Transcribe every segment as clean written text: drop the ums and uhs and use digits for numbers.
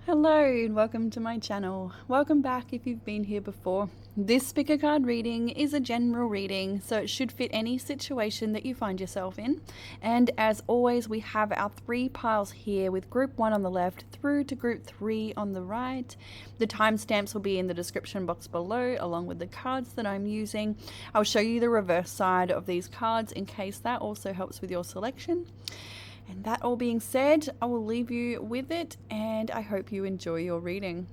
Hello and welcome to my channel. Welcome back if you've been here before. This pick card reading is a general reading, so it should fit any situation that you find yourself in. And as always, we have our 3 piles here with group 1 on the left through to group 3 on the right. The timestamps will be in the description box below along with the cards that I'm using. I'll show you the reverse side of these cards in case that also helps with your selection. And that all being said, I will leave you with it and I hope you enjoy your reading.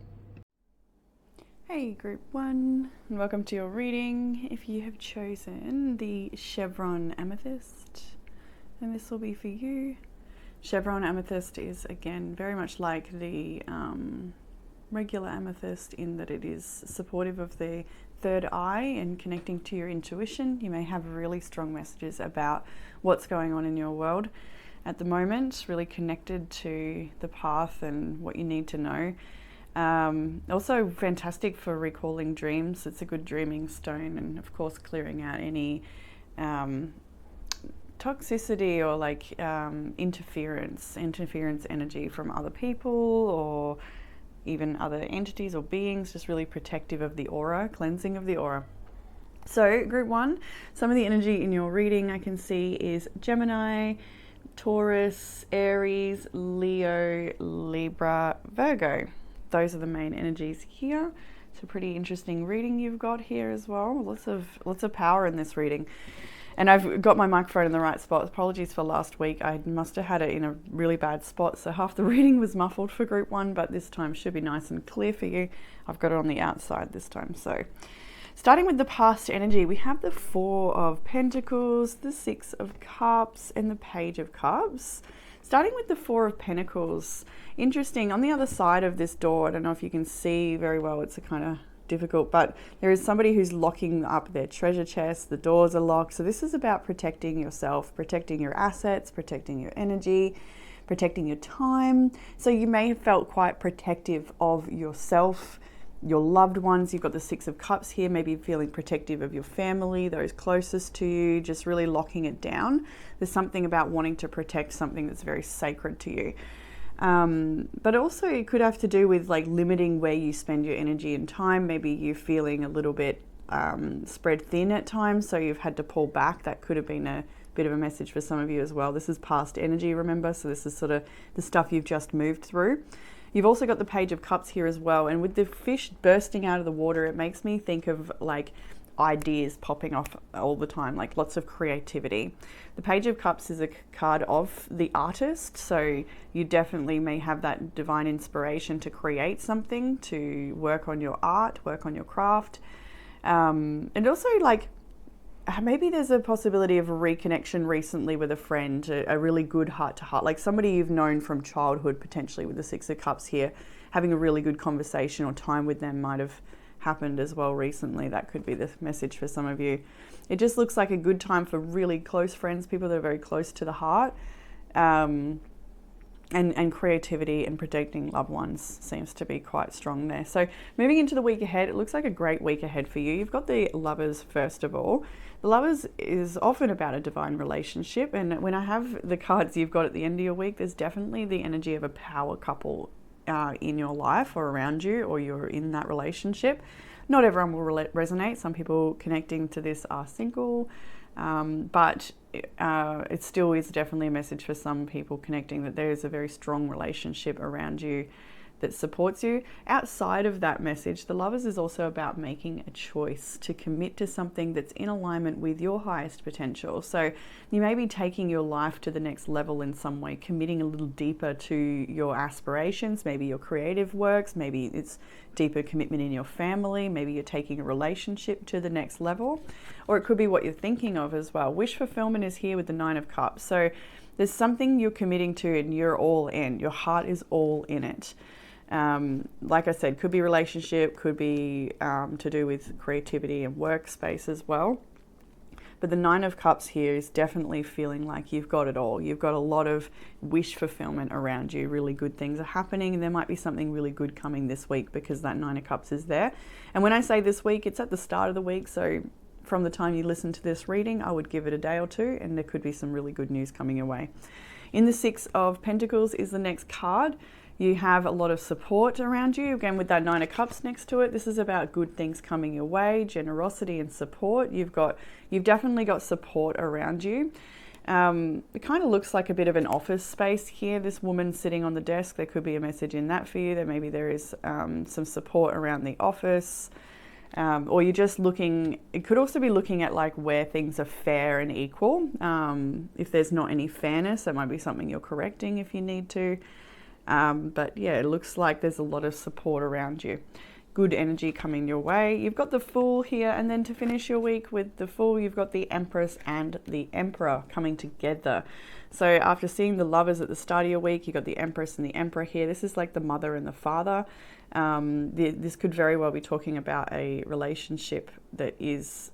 Hey group 1, and welcome to your reading. If you have chosen the Chevron Amethyst, then this will be for you. Chevron Amethyst is again very much like the regular amethyst in that it is supportive of the third eye and connecting to your intuition. You may have really strong messages about what's going on in your world at the moment, really connected to the path and what you need to know. Also fantastic for recalling dreams. It's a good dreaming stone, and of course clearing out any toxicity or like interference energy from other people or even other entities or beings, just really protective of the aura, cleansing of the aura. So group 1, some of the energy in your reading I can see is Gemini, Taurus, Aries, Leo, Libra, Virgo. Those are the main energies here. It's a pretty interesting reading you've got here as well. Lots of power in this reading. And I've got my microphone in the right spot. Apologies for last week. I must have had it in a really bad spot, so half the reading was muffled for group 1, but this time should be nice and clear for you. I've got it on the outside this time. So starting with the past energy, we have the 4 of Pentacles, the 6 of Cups, and the Page of Cups. Starting with the 4 of Pentacles, interesting, on the other side of this door, I don't know if you can see very well, it's a kind of difficult, but there is somebody who's locking up their treasure chest, the doors are locked. So this is about protecting yourself, protecting your assets, protecting your energy, protecting your time. So you may have felt quite protective of yourself, your loved ones. You've got the 6 of Cups here, maybe feeling protective of your family, those closest to you, just really locking it down. There's something about wanting to protect something that's very sacred to you. But also it could have to do with like limiting where you spend your energy and time. Maybe you're feeling a little bit spread thin at times, so you've had to pull back. That could have been a bit of a message for some of you as well. This is past energy, remember? So this is sort of the stuff you've just moved through. You've also got the Page of Cups here as well. And with the fish bursting out of the water, it makes me think of like ideas popping off all the time, like lots of creativity. The Page of Cups is a card of the artist, so you definitely may have that divine inspiration to create something, to work on your art, work on your craft. And also like maybe there's a possibility of a reconnection recently with a friend, a really good heart-to-heart, like somebody you've known from childhood, potentially with the 6 of Cups here. Having a really good conversation or time with them might have happened as well recently. That could be the message for some of you. It just looks like a good time for really close friends, people that are very close to the heart. And creativity and protecting loved ones seems to be quite strong there. So moving into the week ahead, it looks like a great week ahead for you. You've got the Lovers first of all. The Lovers is often about a divine relationship, and when I have the cards you've got at the end of your week, there's definitely the energy of a power couple in your life or around you, or you're in that relationship. Not everyone will resonate. Some people connecting to this are single, but it still is definitely a message for some people connecting that there is a very strong relationship around you that supports you. Outside of that message, the Lovers is also about making a choice to commit to something that's in alignment with your highest potential. So you may be taking your life to the next level in some way, committing a little deeper to your aspirations, maybe your creative works, maybe it's deeper commitment in your family, maybe you're taking a relationship to the next level, or it could be what you're thinking of as well. Wish fulfillment is here with the 9 of Cups. So there's something you're committing to and you're all in. Your heart is all in it. Like I said, could be relationship, could be to do with creativity and workspace as well. But the 9 of Cups here is definitely feeling like you've got it all. You've got a lot of wish fulfillment around you. Really good things are happening, and there might be something really good coming this week because that 9 of Cups is there. And when I say this week, it's at the start of the week. So from the time you listen to this reading, I would give it a day or two, and there could be some really good news coming your way. In the 6 of Pentacles is the next card. You have a lot of support around you. Again, with that Nine of Cups next to it, this is about good things coming your way, generosity and support. You've definitely got support around you. It kind of looks like a bit of an office space here. This woman sitting on the desk, there could be a message in that for you. That maybe there is some support around the office. Or you're just looking, it could also be looking at like where things are fair and equal. If there's not any fairness, that might be something you're correcting if you need to. But yeah, it looks like there's a lot of support around you. Good energy coming your way. You've got the Fool here, and then to finish your week with the Fool, you've got the Empress and the Emperor coming together. So after seeing the Lovers at the start of your week, you've got the Empress and the Emperor here. This is like the mother and the father. This could very well be talking about a relationship that is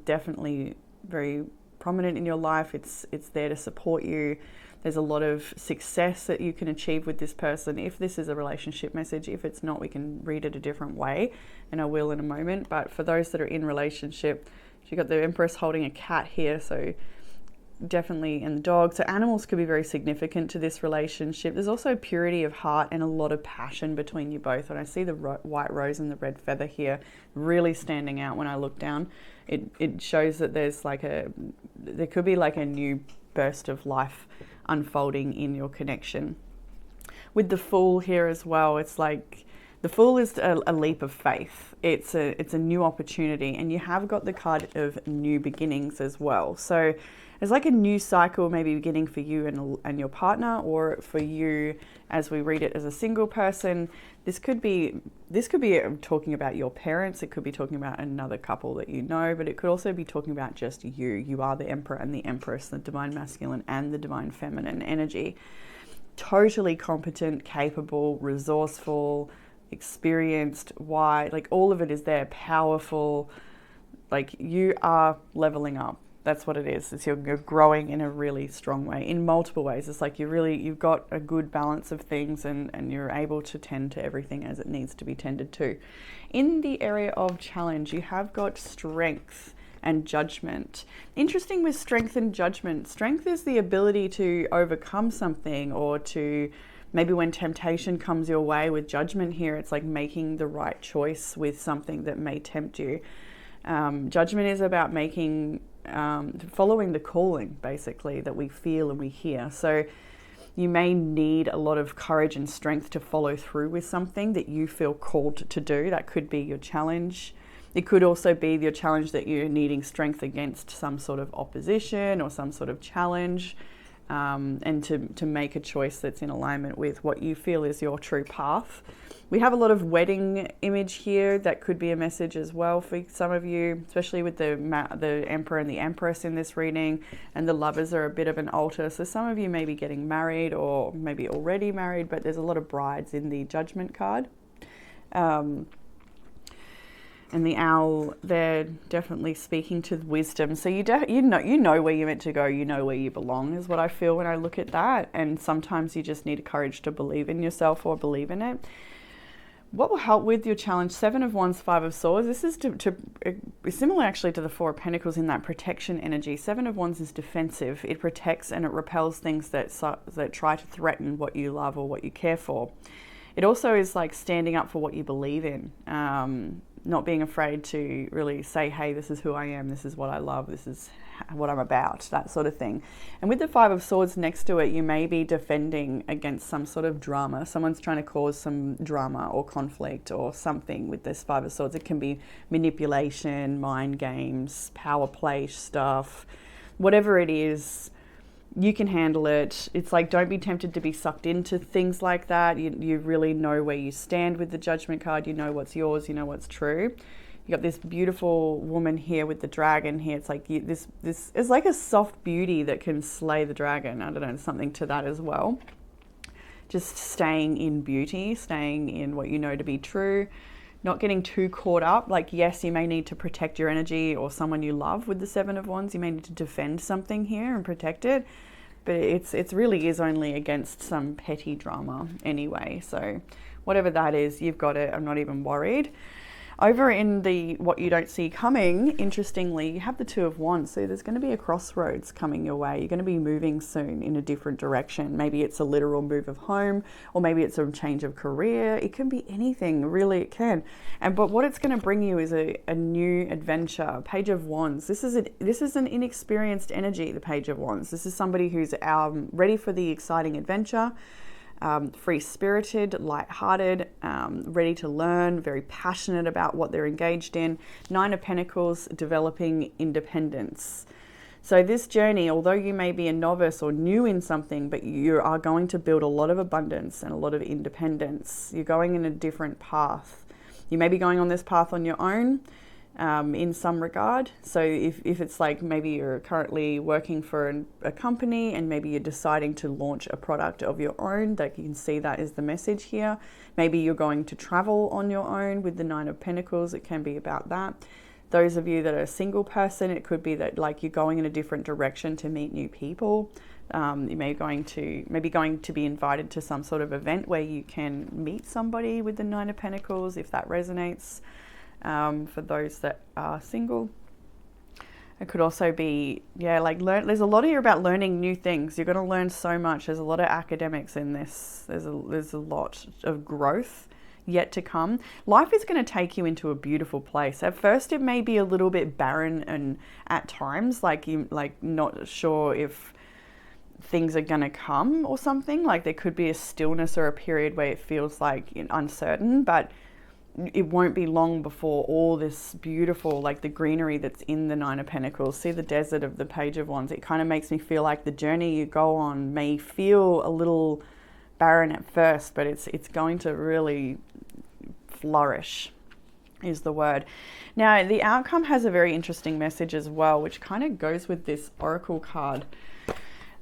definitely very prominent in your life. It's there to support you. There's a lot of success that you can achieve with this person if this is a relationship message. If it's not, we can read it a different way, and I will in a moment. But for those that are in relationship, you've got the Empress holding a cat here, so definitely, and the dog. So animals could be very significant to this relationship. There's also purity of heart and a lot of passion between you both. And I see the white rose and the red feather here really standing out when I look down. It shows that there could be like a new burst of life unfolding in your connection. With the Fool here as well, it's like the Fool is a leap of faith. It's a new opportunity, and you have got the card of new beginnings as well. So it's like a new cycle maybe beginning for you and your partner, or for you as we read it as a single person. This could be talking about your parents. It could be talking about another couple that you know, but it could also be talking about just you. You are the Emperor and the Empress, the divine masculine and the divine feminine energy. Totally competent, capable, resourceful, experienced, wide, like all of it is there, powerful. Like you are leveling up. That's what it is. It's you're growing in a really strong way, in multiple ways. It's like you've got a good balance of things, and you're able to tend to everything as it needs to be tended to. In the area of challenge, you have got strength and judgment. Interesting with strength and judgment. Strength is the ability to overcome something, or to maybe when temptation comes your way. With judgment here, it's like making the right choice with something that may tempt you. Judgment is about following the calling, basically, that we feel and we hear. So you may need a lot of courage and strength to follow through with something that you feel called to do. That could be your challenge. It could also be your challenge that you're needing strength against some sort of opposition or some sort of challenge, and to make a choice that's in alignment with what you feel is your true path. We have a lot of wedding image here. That could be a message as well for some of you, especially with the Emperor and the Empress in this reading, and the Lovers are a bit of an altar. So some of you may be getting married, or maybe already married, but there's a lot of brides in the Judgment card. And the owl, they're definitely speaking to wisdom. So you know where you're meant to go. You know where you belong, is what I feel when I look at that. And sometimes you just need courage to believe in yourself or believe in it. What will help with your challenge? 7 of Wands, 5 of Swords. This is similar actually to the 4 of Pentacles in that protection energy. 7 of Wands is defensive. It protects and it repels things that try to threaten what you love or what you care for. It also is like standing up for what you believe in. Not being afraid to really say, hey, this is who I am, this is what I love, this is what I'm about, that sort of thing. And with the 5 of Swords next to it, you may be defending against some sort of drama. Someone's trying to cause some drama or conflict or something with this 5 of Swords. It can be manipulation, mind games, power play stuff, whatever it is. You can handle it. It's like, don't be tempted to be sucked into things like that. You really know where you stand with the Judgment card. You know what's yours. You know what's true. You got this beautiful woman here with the dragon here. It's like this is like a soft beauty that can slay the dragon. I don't know, something to that as well. Just staying in beauty, staying in what you know to be true. Not getting too caught up. Like, yes, you may need to protect your energy or someone you love with the 7 of Wands. You may need to defend something here and protect it. But it really is only against some petty drama anyway. So whatever that is, you've got it. I'm not even worried. Over in the what you don't see coming, interestingly, you have the Two of Wands. So there's going to be a crossroads coming your way. You're going to be moving soon in a different direction. Maybe it's a literal move of home, or maybe it's a change of career. It can be anything, really it can. But what it's going to bring you is a new adventure. Page of Wands. This is an inexperienced energy, the Page of Wands. This is somebody who's ready for the exciting adventure. Free-spirited, light-hearted, ready to learn, very passionate about what they're engaged in. Nine of Pentacles, developing independence. So this journey, although you may be a novice or new in something, but you are going to build a lot of abundance and a lot of independence. You're going in a different path. You may be going on this path on your own, in some regard. So if it's like maybe you're currently working for a company and maybe you're deciding to launch a product of your own, that you can see that is the message here. Maybe you're going to travel on your own with the Nine of Pentacles. It can be about that. Those of you that are a single person, it could be that like you're going in a different direction to meet new people. You may going to be invited to some sort of event where you can meet somebody with the Nine of Pentacles, if that resonates. For those that are single, it could also be, there's a lot here about learning new things. You're going to learn so much. There's a lot of academics in this. There's a lot of growth yet to come. Life is going to take you into a beautiful place. At first, it may be a little bit barren, and at times, not sure if things are going to come or something. Like there could be a stillness or a period where it feels like uncertain, but it won't be long before all this beautiful, like the greenery that's in the Nine of Pentacles. See the desert of the Page of Wands. It kind of makes me feel like the journey you go on may feel a little barren at first, but it's going to really flourish, is the word. Now, the outcome has a very interesting message as well, which kind of goes with this Oracle card.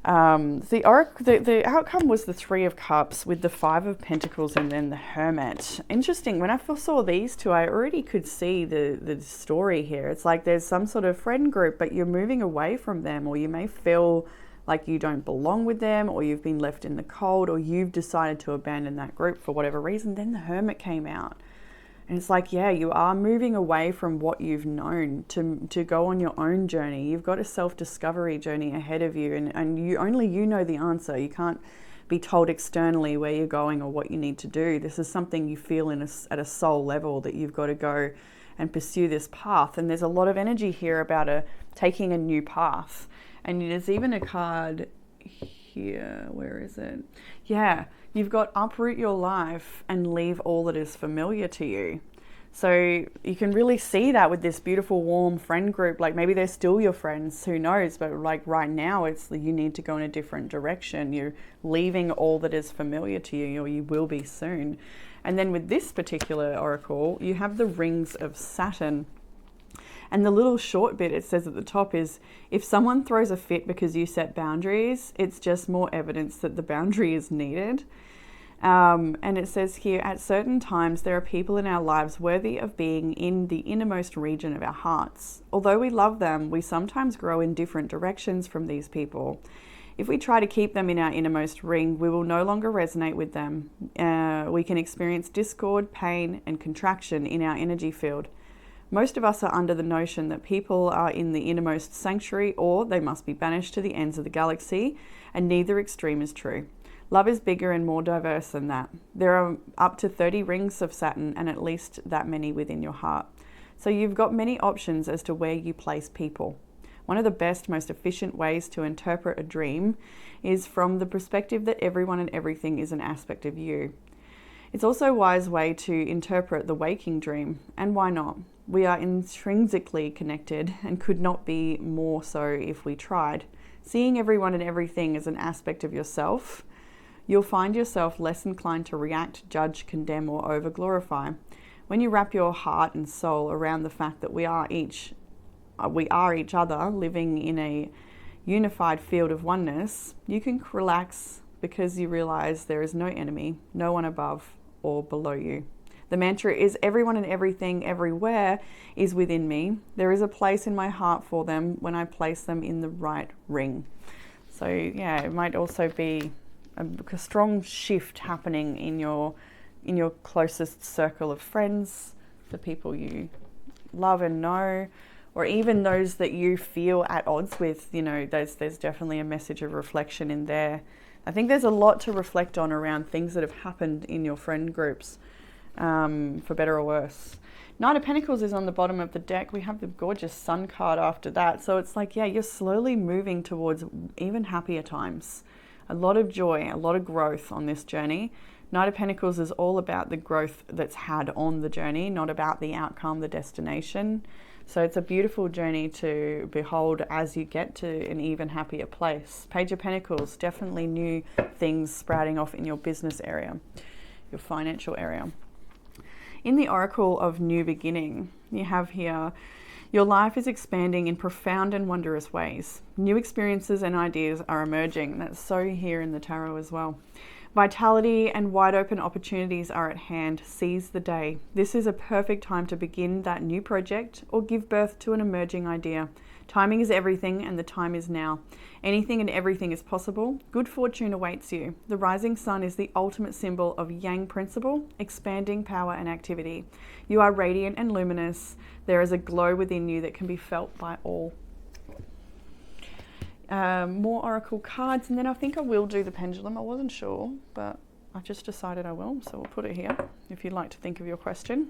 The outcome was the Three of Cups with the Five of Pentacles and then the Hermit. Interesting. When I first saw these two, I already could see the story here. It's like there's some sort of friend group, but you're moving away from them, or you may feel like you don't belong with them, or you've been left in the cold, or you've decided to abandon that group for whatever reason. Then the Hermit came out. And it's like, yeah, you are moving away from what you've known to go on your own journey. You've got a self-discovery journey ahead of you, and you know the answer. You can't be told externally where you're going or what you need to do. This is something you feel at a soul level, that you've got to go and pursue this path. And there's a lot of energy here about taking a new path. And there's even a card here. Where is it? Yeah. You've got uproot your life and leave all that is familiar to you. So you can really see that with this beautiful, warm friend group. Like maybe they're still your friends, who knows? But like right now, it's you need to go in a different direction. You're leaving all that is familiar to you, or you will be soon. And then with this particular oracle, you have the rings of Saturn. And the little short bit it says at the top is, if someone throws a fit because you set boundaries, it's just more evidence that the boundary is needed. And it says here, at certain times, there are people in our lives worthy of being in the innermost region of our hearts. Although we love them, we sometimes grow in different directions from these people. If we try to keep them in our innermost ring, we will no longer resonate with them. We can experience discord, pain, and contraction in our energy field. Most of us are under the notion that people are in the innermost sanctuary, or they must be banished to the ends of the galaxy, and neither extreme is true. Love is bigger and more diverse than that. There are up to 30 rings of Saturn and at least that many within your heart. So you've got many options as to where you place people. One of the best, most efficient ways to interpret a dream is from the perspective that everyone and everything is an aspect of you. It's also a wise way to interpret the waking dream, and why not? We are intrinsically connected and could not be more so if we tried. Seeing everyone and everything as an aspect of yourself, you'll find yourself less inclined to react, judge, condemn, or over-glorify. When you wrap your heart and soul around the fact that we are each other living in a unified field of oneness, you can relax because you realize there is no enemy, no one above or below you. The mantra is, everyone and everything everywhere is within me. There is a place in my heart for them when I place them in the right ring. So yeah, it might also be a strong shift happening in your closest circle of friends, the people you love and know, or even those that you feel at odds with. You know, there's definitely a message of reflection in there. I think there's a lot to reflect on around things that have happened in your friend groups, for better or worse. Knight of Pentacles is on the bottom of the deck. We have the gorgeous Sun card after that. So it's like, yeah, you're slowly moving towards even happier times. A lot of joy, a lot of growth on this journey. Knight of Pentacles is all about the growth that's had on the journey, not about the outcome, the destination. So it's a beautiful journey to behold as you get to an even happier place. Page of Pentacles, definitely new things sprouting off in your business area, your financial area. In the Oracle of New Beginning, you have here, your life is expanding in profound and wondrous ways. New experiences and ideas are emerging. That's so here in the tarot as well. Vitality and wide open opportunities are at hand. Seize the day. This is a perfect time to begin that new project or give birth to an emerging idea. Timing is everything, and the time is now. Anything and everything is possible. Good fortune awaits you. The rising sun is the ultimate symbol of Yang principle, expanding power and activity. You are radiant and luminous. There is a glow within you that can be felt by all. More oracle cards, and then I think I will do the pendulum. I wasn't sure, but I just decided I will, so we'll put it here if you'd like to think of your question.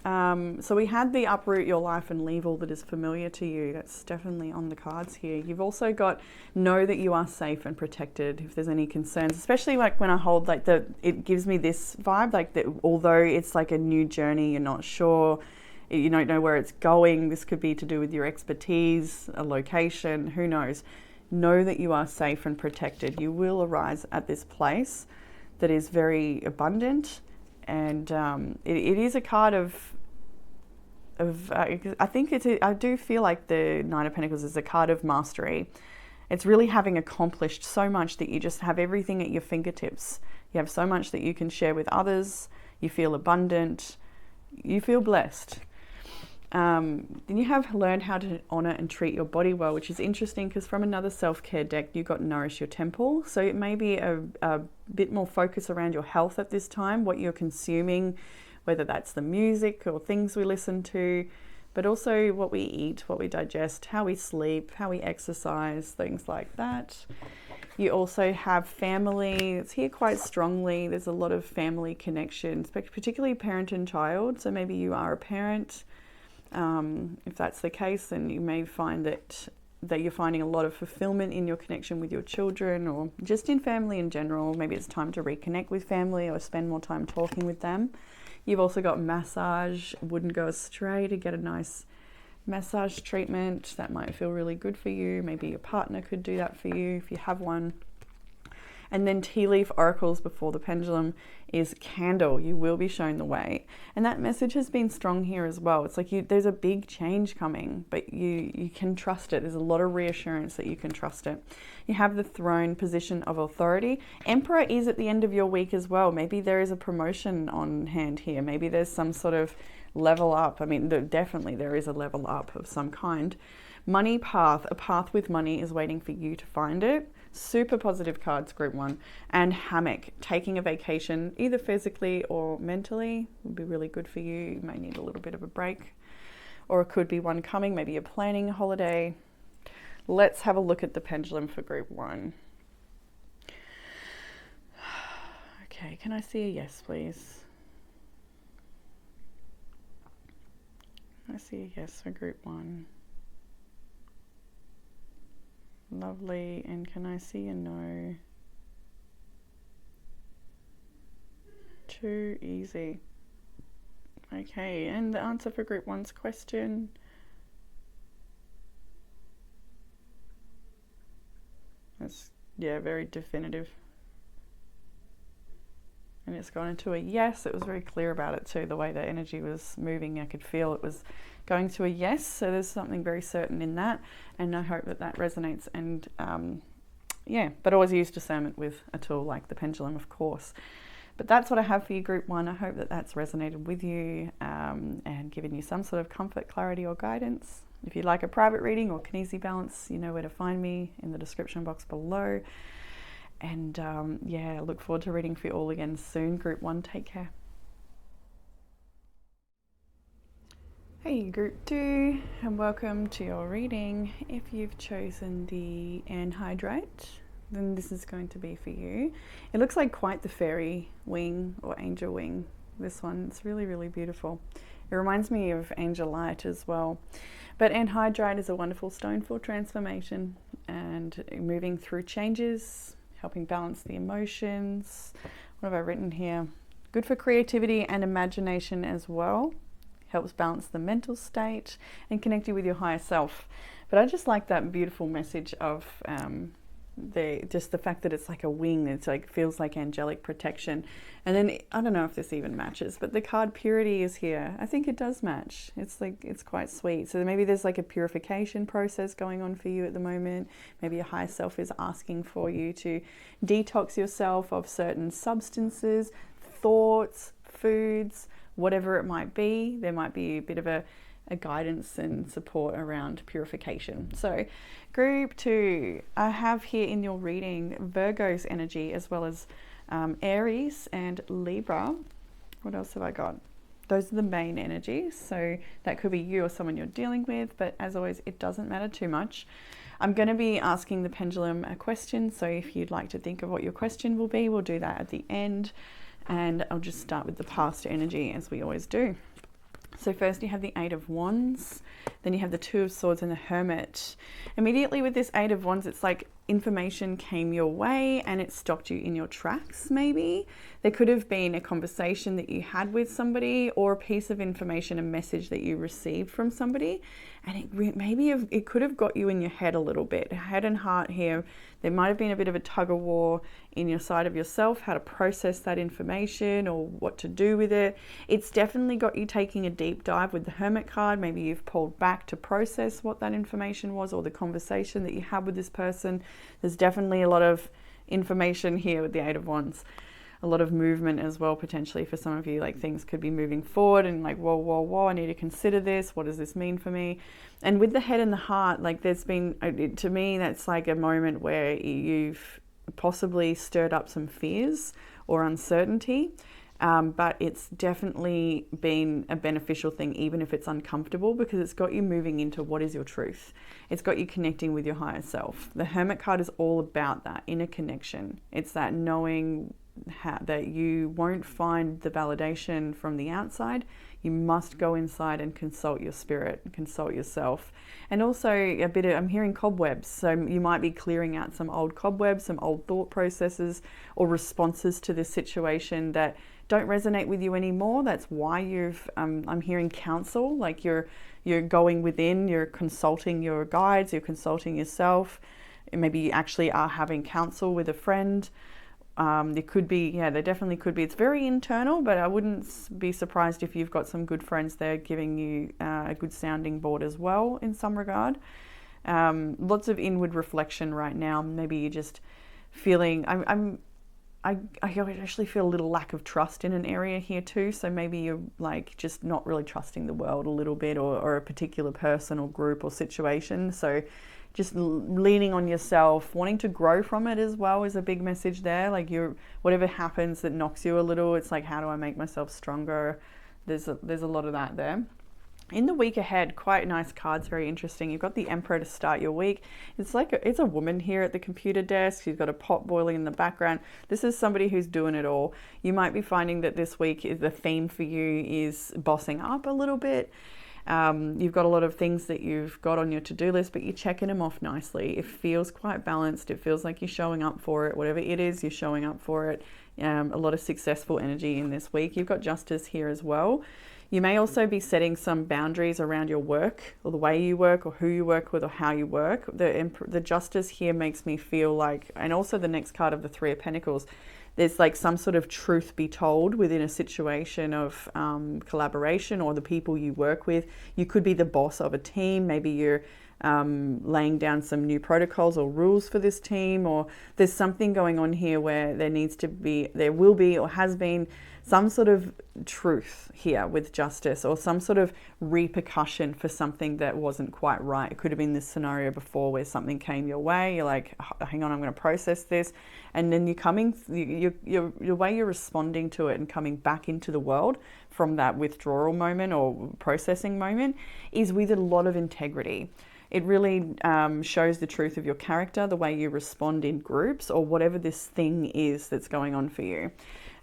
So we had the uproot your life and leave all that is familiar to you. That's definitely on the cards here. You've also got know that you are safe and protected if there's any concerns, especially like when I hold like it gives me this vibe, like that although it's like a new journey, you're not sure, you don't know where it's going. This could be to do with your expertise, a location, who knows. Know that you are safe and protected. You will arise at this place that is very abundant, and it is a card of I think I do feel like the Nine of Pentacles is a card of mastery. It's really having accomplished so much that you just have everything at your fingertips. You have so much that you can share with others. You feel abundant. You feel blessed. Then you have learned how to honor and treat your body well, which is interesting because from another self-care deck, you got nourish your temple. So it may be a bit more focus around your health at this time, what you're consuming, whether that's the music or things we listen to, but also what we eat, what we digest, how we sleep, how we exercise, things like that. You also have family. It's here quite strongly. There's a lot of family connections, particularly parent and child. So maybe you are a parent. If that's the case, then you may find that you're finding a lot of fulfillment in your connection with your children or just in family in general. Maybe it's time to reconnect with family or spend more time talking with them. You've also got massage. Wouldn't go astray to get a nice massage treatment. That might feel really good for you. Maybe your partner could do that for you if you have one. And then tea leaf oracles before the pendulum is candle. You will be shown the way. And that message has been strong here as well. It's like there's a big change coming, but you can trust it. There's a lot of reassurance that you can trust it. You have the throne, position of authority. Emperor is at the end of your week as well. Maybe there is a promotion on hand here. Maybe there's some sort of level up. I mean, definitely there is a level up of some kind. Money path. A path with money is waiting for you to find it. Super positive cards, group one. And hammock, taking a vacation, either physically or mentally, would be really good for you. You may need a little bit of a break, or it could be one coming. Maybe you're planning a holiday. Let's have a look at the pendulum for group one. Okay, can I see a yes, please? I see a yes for group one. Lovely. And can I see a no? Too easy. Okay, and the answer for group one's question. That's, yeah, very definitive. And it's gone into a yes. It was very clear about it too, the way the energy was moving. I could feel it was going to a yes. So there's something very certain in that. And I hope that that resonates. And yeah, but always use discernment with a tool like the pendulum, of course. But that's what I have for you, group one. I hope that that's resonated with you and given you some sort of comfort, clarity, or guidance. If you'd like a private reading or Kinesi balance, you know where to find me in the description box below. And yeah, I look forward to reading for you all again soon. Group one, take care. Hey group 2, and welcome to your reading. If you've chosen the anhydrite, then this is going to be for you. It looks like quite the fairy wing or angel wing, this one. It's really, really beautiful. It reminds me of angel light as well. But anhydrite is a wonderful stone for transformation and moving through changes, helping balance the emotions. What have I written here? Good for creativity and imagination as well. Helps balance the mental state and connect you with your higher self. But I just like that beautiful message of the fact that it's like a wing. It's like feels like angelic protection. And then I don't know if this even matches, but the card purity is here. I think it does match. It's like it's quite sweet. So maybe there's like a purification process going on for you at the moment. Maybe your higher self is asking for you to detox yourself of certain substances, thoughts, foods, whatever it might be. There might be a bit of a guidance and support around purification. So group 2, I have here in your reading Virgo's energy as well as Aries and Libra. What else have I got? Those are the main energies. So that could be you or someone you're dealing with, but as always, it doesn't matter too much. I'm going to be asking the pendulum a question. So if you'd like to think of what your question will be, we'll do that at the end. And I'll just start with the past energy as we always do. So first you have the 8 of Wands, then you have the 2 of Swords and the Hermit. Immediately with this 8 of Wands, it's like information came your way and it stopped you in your tracks maybe. There could have been a conversation that you had with somebody or a piece of information, a message that you received from somebody, and it could have got you in your head a little bit. Head and heart here. There might have been a bit of a tug of war in your side of yourself, how to process that information or what to do with it. It's definitely got you taking a deep dive with the Hermit card. Maybe you've pulled back to process what that information was or the conversation that you had with this person. There's definitely a lot of information here with the 8 of Wands. A lot of movement as well, potentially for some of you. Like things could be moving forward and like, whoa, whoa, whoa, I need to consider this. What does this mean for me? And with the head and the heart, like there's been, to me, that's like a moment where you've possibly stirred up some fears or uncertainty. But it's definitely been a beneficial thing, even if it's uncomfortable, because it's got you moving into what is your truth. It's got you connecting with your higher self. The Hermit card is all about that inner connection. It's that knowing that you won't find the validation from the outside. You must go inside and consult your spirit, consult yourself. And also I'm hearing cobwebs. So you might be clearing out some old cobwebs, some old thought processes or responses to this situation that don't resonate with you anymore. That's why I'm hearing counsel, like you're going within, you're consulting your guides, you're consulting yourself. Maybe you actually are having counsel with a friend. It could be, there definitely could be. It's very internal, but I wouldn't be surprised if you've got some good friends there giving you a good sounding board as well in some regard. Lots of inward reflection right now. Maybe you're just feeling, I actually feel a little lack of trust in an area here too. So maybe you're like just not really trusting the world a little bit or a particular person or group or situation. So just leaning on yourself, wanting to grow from it as well is a big message there. Like whatever happens that knocks you a little, it's like, how do I make myself stronger? There's a lot of that there. In the week ahead, quite nice cards, very interesting. You've got the Emperor to start your week. It's like it's a woman here at the computer desk. She's got a pot boiling in the background. This is somebody who's doing it all. You might be finding that this week the theme for you is bossing up a little bit. You've got a lot of things that you've got on your to-do list, but you're checking them off nicely. It feels quite balanced. It feels like you're showing up for it. Whatever it is, you're showing up for it. A lot of successful energy in this week. You've got Justice here as well. You may also be setting some boundaries around your work or the way you work or who you work with or how you work. The Justice here makes me feel like, and also the next card of the 3 of Pentacles, there's like some sort of truth be told within a situation of collaboration or the people you work with. You could be the boss of a team. Maybe you're laying down some new protocols or rules for this team, or there's something going on here where there will be or has been some sort of truth here with justice, or some sort of repercussion for something that wasn't quite right. It could have been this scenario before where something came your way. You're like, hang on, I'm going to process this. And then your way you're responding to it and coming back into the world from that withdrawal moment or processing moment is with a lot of integrity. It really shows the truth of your character, the way you respond in groups or whatever this thing is that's going on for you.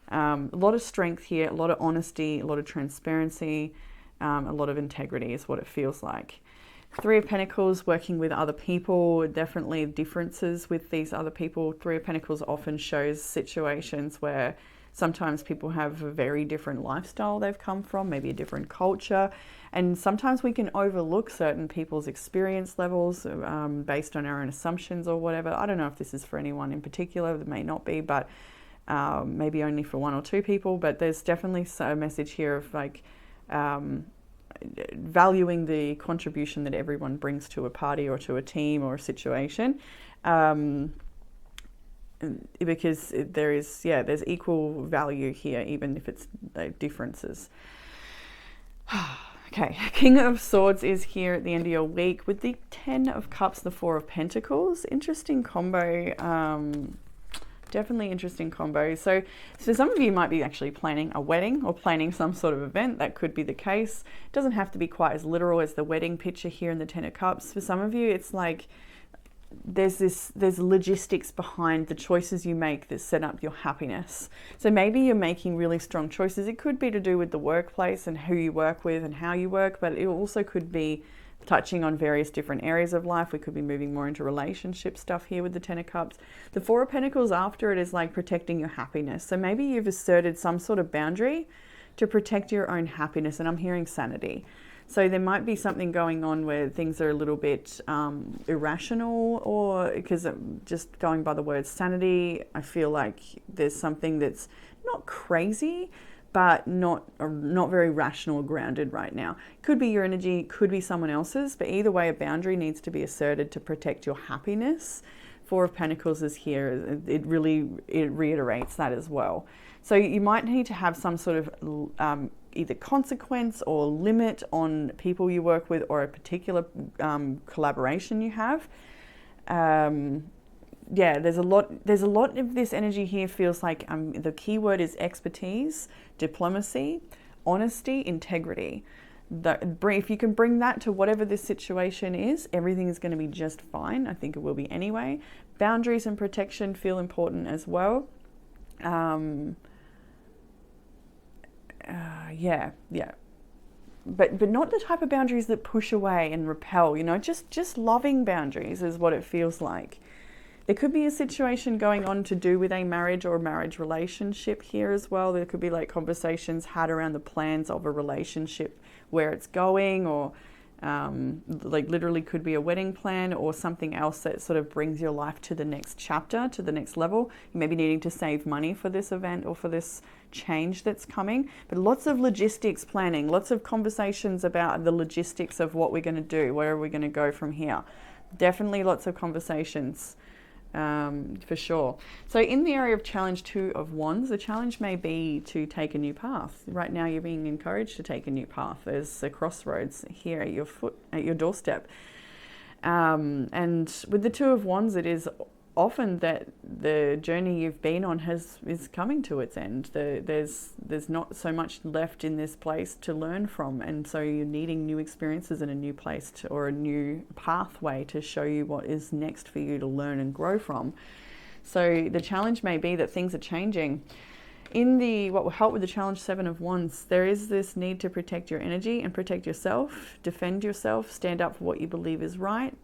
A lot of strength here, a lot of honesty, a lot of transparency, a lot of integrity is what it feels like. Three of Pentacles, working with other people, definitely differences with these other people. Three of Pentacles often shows situations where sometimes people have a very different lifestyle they've come from, maybe a different culture. And sometimes we can overlook certain people's experience levels based on our own assumptions or whatever. I don't know if this is for anyone in particular, it may not be, but maybe only for one or two people. But there's definitely a message here of like valuing the contribution that everyone brings to a party or to a team or a situation. Because there's equal value here, even if it's differences. Okay, King of Swords is here at the end of your week with the 10 of Cups, the 4 of Pentacles. Interesting combo. Definitely interesting combo. So some of you might be actually planning a wedding or planning some sort of event. That could be the case. It doesn't have to be quite as literal as the wedding picture here in the 10 of Cups. For some of you, it's like there's logistics behind the choices you make that set up your happiness. So maybe you're making really strong choices. It could be to do with the workplace and who you work with and how you work, but it also could be touching on various different areas of life. We could be moving more into relationship stuff here with the 10 of Cups. The 4 of Pentacles after it is like protecting your happiness. So maybe you've asserted some sort of boundary to protect your own happiness, and I'm hearing sanity. So there might be something going on where things are a little bit irrational, or because just going by the word sanity, I feel like there's something that's not crazy, but not very rational or grounded right now. Could be your energy, could be someone else's, but either way, a boundary needs to be asserted to protect your happiness. 4 of Pentacles is here. It reiterates that as well. So you might need to have some sort of either consequence or limit on people you work with or a particular collaboration you have. Yeah, there's a lot of this energy here. Feels like the key word is expertise, diplomacy, honesty, integrity. If you can bring that to whatever this situation is, everything is going to be just fine. I think it will be anyway. Boundaries and protection feel important as well. But not the type of boundaries that push away and repel, you know, just loving boundaries is what it feels like. There could be a situation going on to do with a marriage or marriage relationship here as well. There could be like conversations had around the plans of a relationship, where it's going, or like literally could be a wedding plan or something else that sort of brings your life to the next chapter, to the next level. You may be needing to save money for this event or for this change that's coming, but lots of logistics planning, lots of conversations about the logistics of what we're going to do, where are we going to go from here. Definitely lots of conversations. For sure. So in the area of challenge 2 of Wands, the challenge may be to take a new path. Right now you're being encouraged to take a new path. There's a crossroads here at your doorstep. And with the 2 of Wands, it is often that the journey you've been on is coming to its end. There's not so much left in this place to learn from, and so you're needing new experiences in a new place or a new pathway to show you what is next for you to learn and grow from. So the challenge may be that things are changing. What will help with the challenge 7 of Wands, there is this need to protect your energy and protect yourself, defend yourself, stand up for what you believe is right.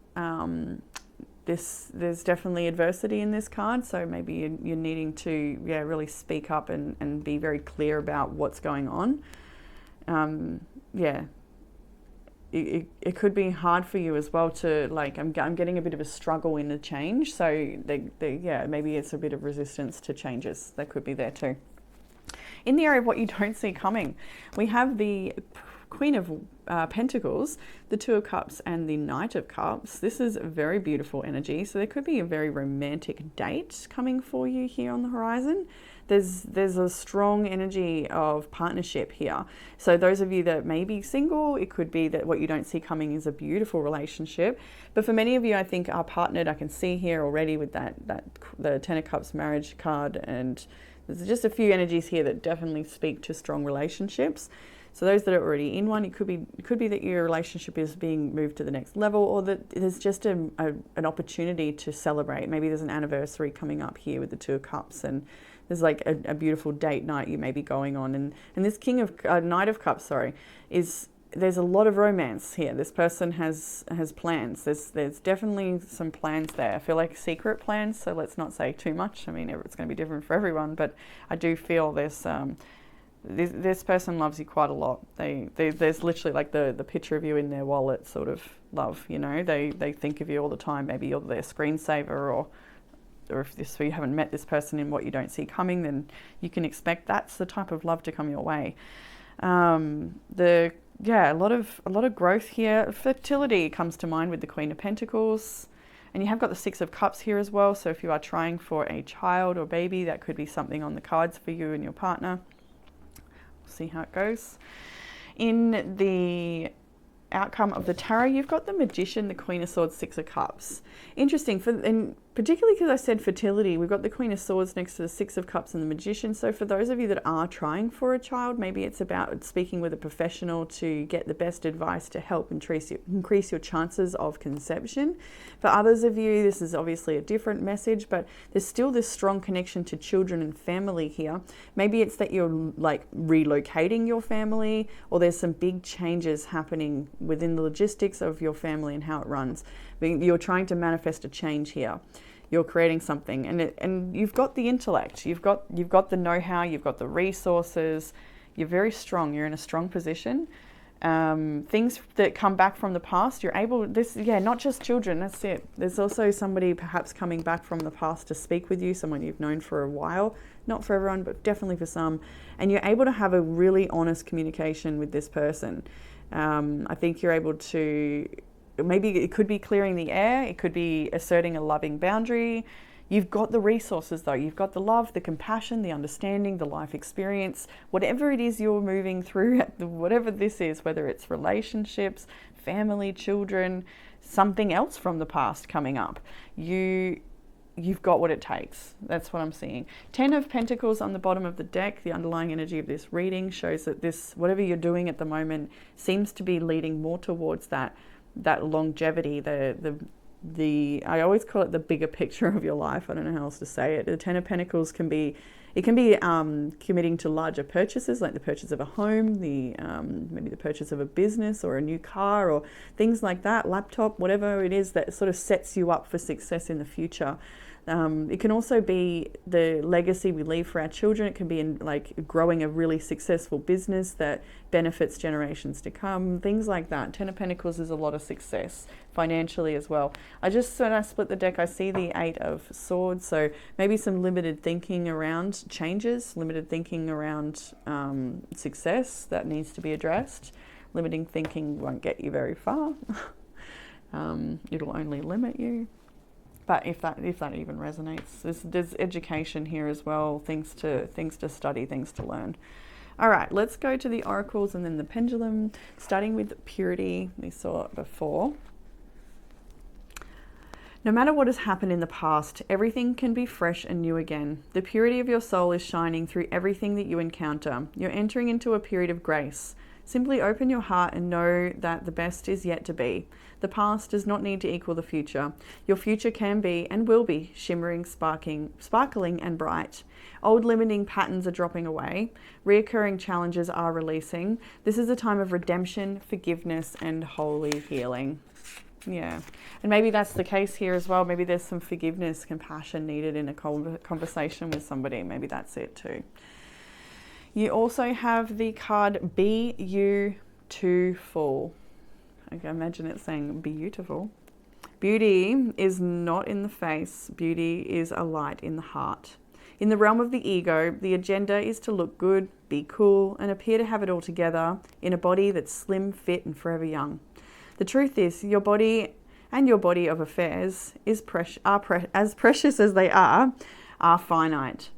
There's definitely adversity in this card, so maybe you're needing to really speak up and be very clear about what's going on. It could be hard for you as well to, like, I'm getting a bit of a struggle in the change, so maybe it's a bit of resistance to changes that could be there too. In the area of what you don't see coming, we have the Queen of Pentacles, the 2 of Cups, and the Knight of Cups. This is a very beautiful energy. So there could be a very romantic date coming for you here on the horizon. there's a strong energy of partnership here. So those of you that may be single, it could be that what you don't see coming is a beautiful relationship. But for many of you, I think are partnered. I can see here already with the Ten of Cups marriage card, and there's just a few energies here that definitely speak to strong relationships. So those that are already in one, it could be that your relationship is being moved to the next level, or that there's just an opportunity to celebrate. Maybe there's an anniversary coming up here with the Two of Cups, and there's like a beautiful date night you may be going on. And this Knight of Cups, there's a lot of romance here. This person has plans. There's definitely some plans there. I feel like secret plans, so let's not say too much. I mean, it's going to be different for everyone, but I do feel there's this person loves you quite a lot. There's literally like the picture of you in their wallet sort of love, you know. They think of you all the time. Maybe you're their screensaver, or if you haven't met this person in what you don't see coming, then you can expect that's the type of love to come your way. A lot of growth here. Fertility comes to mind with the Queen of Pentacles. And you have got the Six of Cups here as well. So if you are trying for a child or baby, that could be something on the cards for you and your partner. See how it goes. In the outcome of the tarot, you've got the Magician, the Queen of Swords, Six of Cups. Interesting, and particularly because I said fertility, we've got the Queen of Swords next to the Six of Cups and the Magician. So for those of you that are trying for a child, maybe it's about speaking with a professional to get the best advice to help increase your chances of conception. For others of you, this is obviously a different message, but there's still this strong connection to children and family here. Maybe it's that you're like relocating your family, or there's some big changes happening within the logistics of your family and how it runs. You're trying to manifest a change here. You're creating something, and you've got the intellect, you've got the know-how, you've got the resources. You're very strong. You're in a strong position. Things that come back from the past, you're able. Not just children. That's it. There's also somebody perhaps coming back from the past to speak with you. Someone you've known for a while. Not for everyone, but definitely for some. And you're able to have a really honest communication with this person. I think you're able to. Maybe it could be clearing the air. It could be asserting a loving boundary. You've got the resources though. You've got the love, the compassion, the understanding, the life experience, whatever it is you're moving through, whatever this is, whether it's relationships, family, children, something else from the past coming up. You've got what it takes. That's what I'm seeing. 10 of Pentacles on the bottom of the deck. The underlying energy of this reading shows that whatever you're doing at the moment seems to be leading more towards that longevity, I always call it the bigger picture of your life. I don't know how else to say it. The 10 of Pentacles can be committing to larger purchases, like the purchase of a home, maybe the purchase of a business or a new car or things like that, laptop, whatever it is that sort of sets you up for success in the future. It can also be the legacy we leave for our children. It can be in like growing a really successful business that benefits generations to come, things like that. 10 of Pentacles is a lot of success financially as well. When I split the deck, I see the 8 of Swords. So maybe some limited thinking around changes, limited thinking around success that needs to be addressed. Limiting thinking won't get you very far. It'll only limit you. But if that even resonates, there's education here as well, things to study, things to learn. All right, let's go to the oracles and then the pendulum, starting with purity. We saw it before. No matter what has happened in the past, everything can be fresh and new again. The purity of your soul is shining through everything that you encounter. You're entering into a period of grace. Simply open your heart and know that the best is yet to be. The past does not need to equal the future. Your future can be and will be shimmering, sparkling and bright. Old limiting patterns are dropping away. Reoccurring challenges are releasing. This is a time of redemption, forgiveness and holy healing. Yeah, and maybe that's the case here as well. Maybe there's some forgiveness, compassion needed in a conversation with somebody. Maybe that's it too. You also have the card Beautiful. I can imagine it saying beautiful. Beauty is not in the face. Beauty is a light in the heart. In the realm of the ego, the agenda is to look good, be cool, and appear to have it all together in a body that's slim, fit, and forever young. The truth is, your body and your body of affairs as precious as they are finite.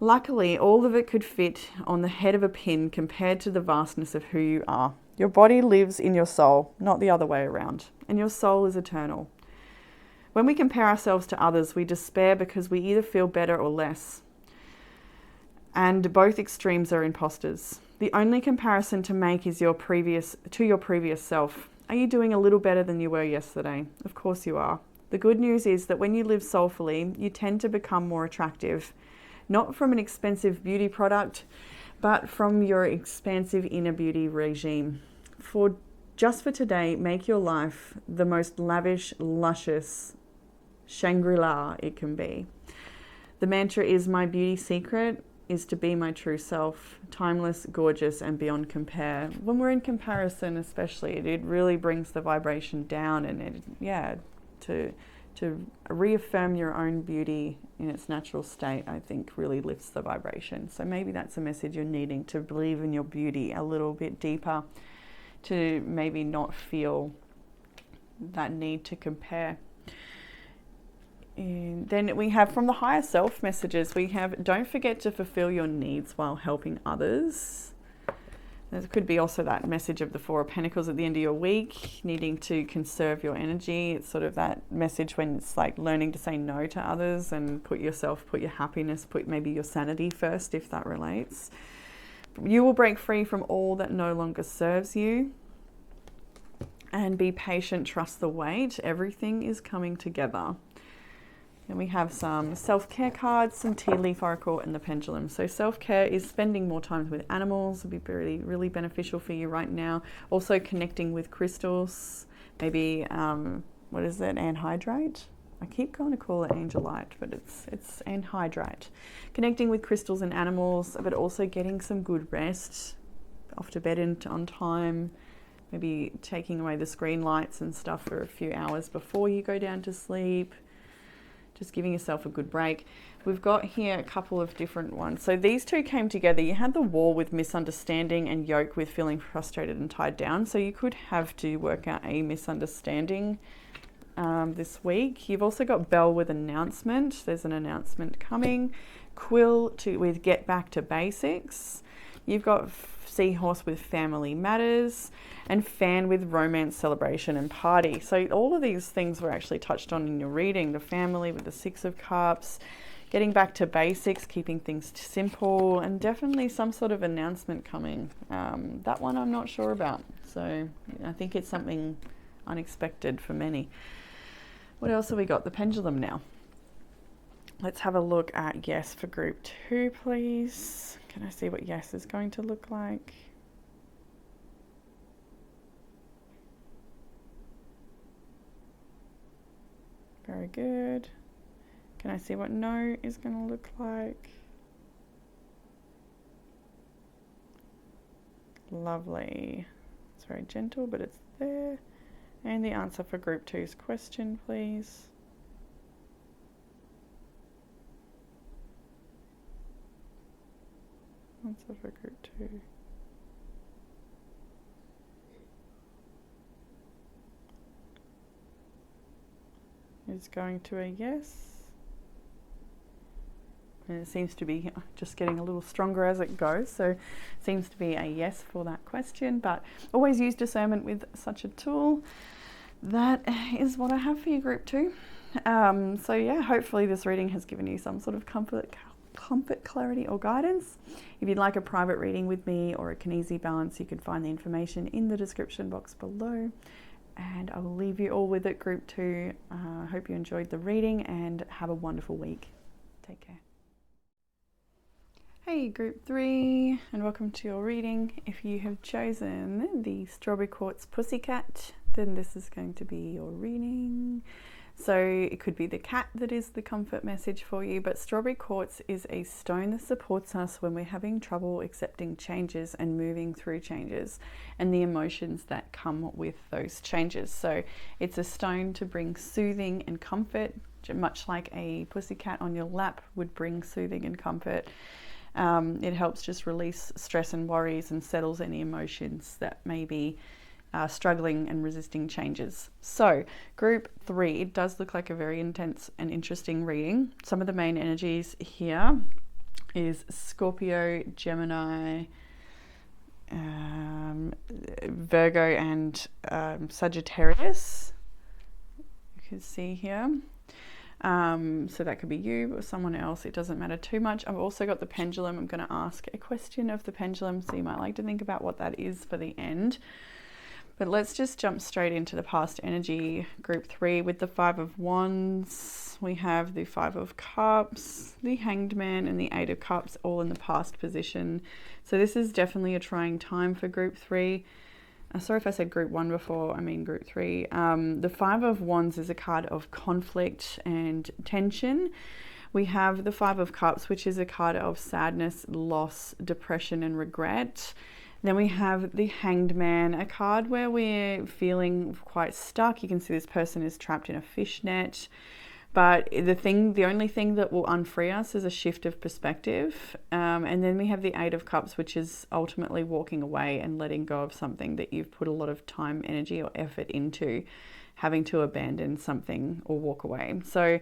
Luckily, all of it could fit on the head of a pin compared to the vastness of who you are. Your body lives in your soul, not the other way around, and your soul is eternal. When we compare ourselves to others, we despair because we either feel better or less. And both extremes are imposters. The only comparison to make is your previous self. Are you doing a little better than you were yesterday? Of course you are. The good news is that when you live soulfully, you tend to become more attractive, not from an expensive beauty product, but from your expansive inner beauty regime. Just for today, make your life the most lavish, luscious Shangri-La it can be. The mantra is, my beauty secret is to be my true self, timeless, gorgeous, and beyond compare. When we're in comparison especially, it really brings the vibration down, and to reaffirm your own beauty in its natural state, I think really lifts the vibration. So maybe that's a message you're needing, to believe in your beauty a little bit deeper, to maybe not feel that need to compare. And then we have from the higher self messages, we have, don't forget to fulfill your needs while helping others. There could be also that message of the Four of Pentacles at the end of your week, needing to conserve your energy. It's sort of that message when it's like learning to say no to others and put your happiness, put maybe your sanity first, if that relates. You will break free from all that no longer serves you. And be patient, trust the wait. Everything is coming together. And we have some self-care cards, some tea leaf oracle, and the pendulum. So self-care is spending more time with animals. It'll be really, really beneficial for you right now. Also connecting with crystals. Maybe, what is it, anhydrite? I keep going to call it angelite, but it's anhydrite. Connecting with crystals and animals, but also getting some good rest. Off to bed on time. Maybe taking away the screen lights and stuff for a few hours before you go down to sleep. Just giving yourself a good break. We've got here a couple of different ones. So these two came together. You had the War with misunderstanding and Yoke with feeling frustrated and tied down. So you could have to work out a misunderstanding this week. You've also got Bell with announcement. There's an announcement coming. Quill with get back to basics. You've got Seahorse with family matters, and Fan with romance, celebration, and party. So all of these things were actually touched on in your reading. The family with the Six of Cups, getting back to basics, keeping things simple, and definitely some sort of announcement coming. That one I'm not sure about. So I think it's something unexpected for many. What else have we got? The pendulum now. Let's have a look at yes for group 2, please. Can I see what yes is going to look like? Very good. Can I see what no is going to look like? Lovely. It's very gentle, but it's there. And the answer for group 2's question, please. Answer for group 2. Is going to a yes. And it seems to be just getting a little stronger as it goes. So it seems to be a yes for that question, but always use discernment with such a tool. That is what I have for you, group 2. So yeah, hopefully this reading has given you some sort of comfort, clarity, or guidance. If you'd like a private reading with me or a Kinesi balance, you can find the information in the description box below. And I will leave you all with it, group 2. Hope you enjoyed the reading and have a wonderful week. Take care. Hey, group 3, and welcome to your reading. If you have chosen the Strawberry Quartz Pussycat, then this is going to be your reading. So it could be the cat that is the comfort message for you, but Strawberry Quartz is a stone that supports us when we're having trouble accepting changes and moving through changes and the emotions that come with those changes. So it's a stone to bring soothing and comfort, much like a pussycat on your lap would bring soothing and comfort. It helps just release stress and worries and settles any emotions that may be struggling and resisting changes. So group 3, it does look like a very intense and interesting reading. Some of the main energies here is Scorpio, Gemini, Virgo and Sagittarius. You can see here. So that could be you or someone else. It doesn't matter too much. I've also got the pendulum. I'm going to ask a question of the pendulum, so you might like to think about what that is for the end. But let's just jump straight into the past energy, group 3, with the 5 of Wands. We have the 5 of Cups, the Hanged Man, and the 8 of Cups, all in the past position. So this is definitely a trying time for group 3. Sorry if I said group 1 before, I mean group 3. The 5 of Wands is a card of conflict and tension. We have the 5 of Cups, which is a card of sadness, loss, depression, and regret. Then we have the Hanged Man, a card where we're feeling quite stuck. You can see this person is trapped in a fishnet. But the only thing that will unfree us is a shift of perspective. And then we have the 8 of Cups, which is ultimately walking away and letting go of something that you've put a lot of time, energy, or effort into, having to abandon something or walk away. So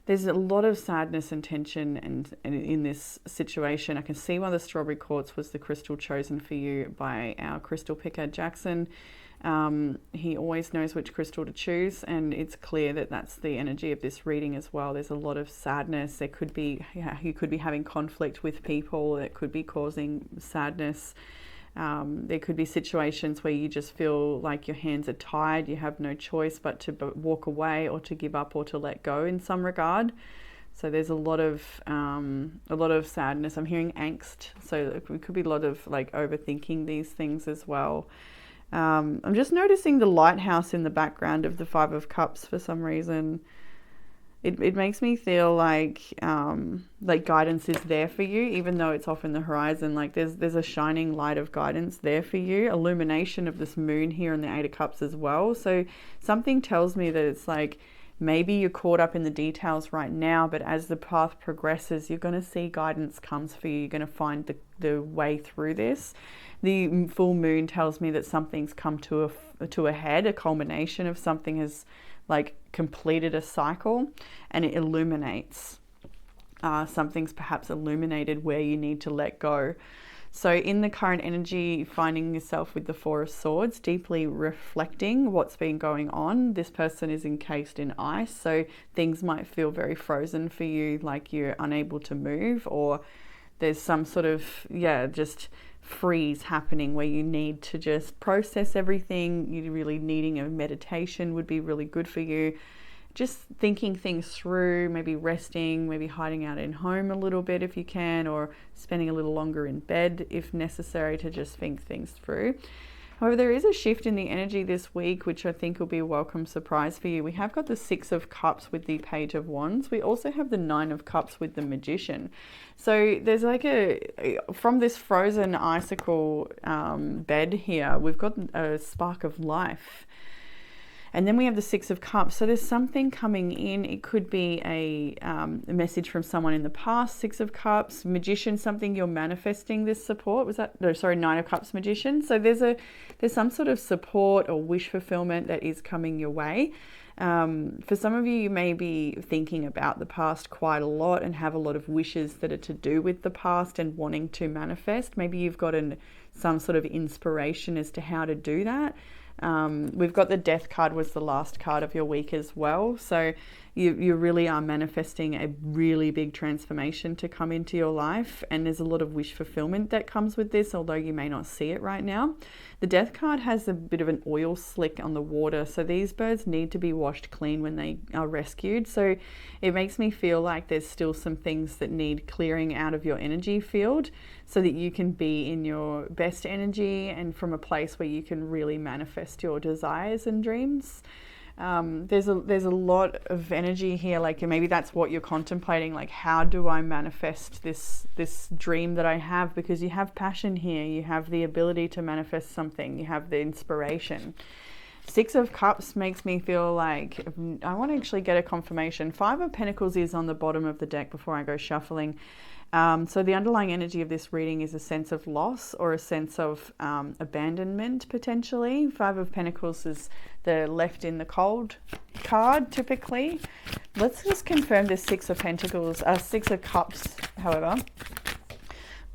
there's a lot of sadness and tension and in this situation. I can see why the strawberry quartz was the crystal chosen for you by our crystal picker, Jackson. He always knows which crystal to choose, and it's clear that that's the energy of this reading as well. There's a lot of sadness. There could be, you could be having conflict with people that could be causing sadness. There could be situations where you just feel like your hands are tied, you have no choice but to walk away or to give up or to let go in some regard. So there's a lot of sadness. I'm hearing angst, so it could be a lot of like overthinking these things as well. I'm just noticing the lighthouse in the background of the 5 of Cups for some reason. It makes me feel like guidance is there for you, even though it's off in the horizon. Like there's a shining light of guidance there for you. Illumination of this moon here in the 8 of Cups as well. So something tells me that it's like maybe you're caught up in the details right now, but as the path progresses, you're going to see guidance comes for you. You're going to find the way through this. The full moon tells me that something's come to a head, a culmination of something has like completed a cycle, and it illuminates. Something's perhaps illuminated where you need to let go. So in the current energy, finding yourself with the 4 of Swords, deeply reflecting what's been going on. This person is encased in ice, so things might feel very frozen for you, like you're unable to move, or there's some sort of, just freeze happening where you need to just process everything. You're really needing a meditation would be really good for you. Just thinking things through, maybe resting, maybe hiding out in home a little bit if you can, or spending a little longer in bed if necessary to just think things through. However, there is a shift in the energy this week, which I think will be a welcome surprise for you. We have got the 6 of Cups with the Page of Wands. We also have the 9 of Cups with the Magician. So there's like from this frozen icicle bed here, we've got a spark of life. And then we have the 6 of Cups. So there's something coming in. It could be a message from someone in the past. 6 of Cups, Magician, something you're manifesting this support. Was that, no, sorry, 9 of Cups, Magician. So there's some sort of support or wish fulfillment that is coming your way. For some of you, you may be thinking about the past quite a lot and have a lot of wishes that are to do with the past and wanting to manifest. Maybe you've got some sort of inspiration as to how to do that. We've got the Death card was the last card of your week as well. So you really are manifesting a really big transformation to come into your life. And there's a lot of wish fulfillment that comes with this, although you may not see it right now. The Death card has a bit of an oil slick on the water. So these birds need to be washed clean when they are rescued. So it makes me feel like there's still some things that need clearing out of your energy field so that you can be in your best energy and from a place where you can really manifest your desires and dreams. There's a lot of energy here, like maybe that's what you're contemplating, like how do I manifest this dream that I have, because you have passion here, you have the ability to manifest something, you have the inspiration. 6 of Cups makes me feel like I want to actually get a confirmation. 5 of Pentacles is on the bottom of the deck before I go shuffling. So the underlying energy of this reading is a sense of loss or a sense of abandonment, potentially. Five of Pentacles is the left in the cold card, typically. Let's just confirm this Six of Pentacles, Six of Cups, however.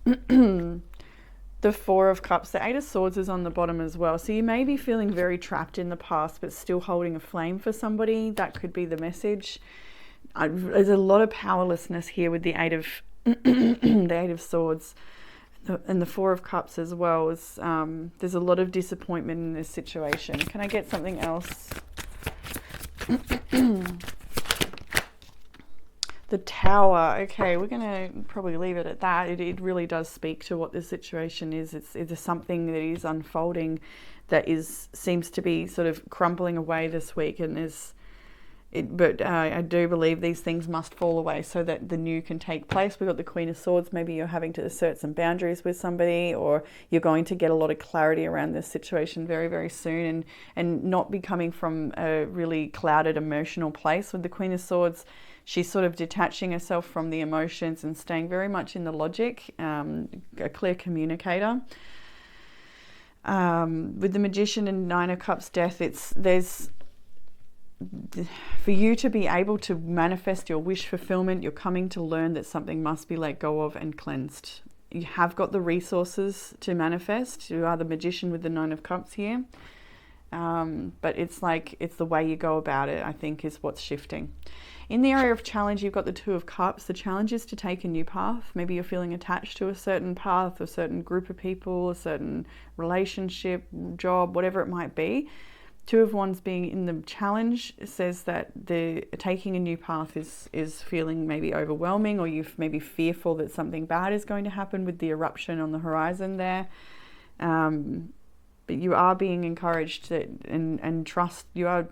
The Four of Cups, the Eight of Swords is on the bottom as well. So you may be feeling very trapped in the past, but still holding a flame for somebody. That could be the message. There's a lot of powerlessness here with the Eight of the Eight of Swords and the Four of Cups as well. There's a lot of disappointment in this situation. Can I get something else? The Tower. Okay, we're going to probably leave it at that. It really does speak to what the situation is. It's something that is unfolding that seems to be sort of crumbling away this week, and but I do believe these things must fall away so that the new can take place. We've got the Queen of Swords. Maybe you're having to assert some boundaries with somebody, or you're going to get a lot of clarity around this situation very, very soon, and not be coming from a really clouded emotional place. With the Queen of Swords, she's sort of detaching herself from the emotions and staying very much in the logic, a clear communicator. With the Magician and Nine of Cups, Death, for you to be able to manifest your wish fulfillment, you're coming to learn that something must be let go of and cleansed. You have got the resources to manifest. You are the Magician with the Nine of Cups here. But it's the way you go about it, I think, is what's shifting. In the area of challenge, you've got the Two of Cups. The challenge is to take a new path. Maybe you're feeling attached to a certain path, a certain group of people, a certain relationship, job, whatever it might be. Two of Wands being in the challenge says that the taking a new path is feeling maybe overwhelming, or you're maybe fearful that something bad is going to happen with the eruption on the horizon there. But you are being encouraged and trust. You are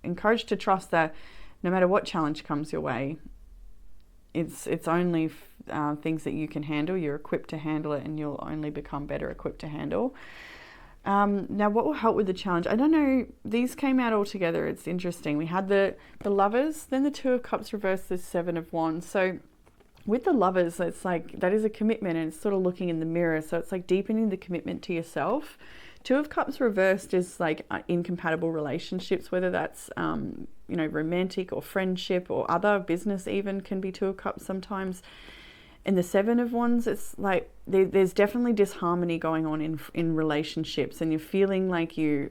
encouraged to trust that no matter what challenge comes your way, it's only things that you can handle. You're equipped to handle it, and you'll only become better equipped to handle. Now, what will help with the challenge? I don't know. These came out all together. It's interesting. We had the Lovers, then the Two of Cups reversed, the Seven of Wands. So with the Lovers, it's like that is a commitment, and it's sort of looking in the mirror. So it's like deepening the commitment to yourself. Two of Cups reversed is like incompatible relationships, whether that's romantic or friendship or other business, even can be Two of Cups sometimes. And the Seven of Wands, it's like there's definitely disharmony going on in relationships, and you're feeling like you're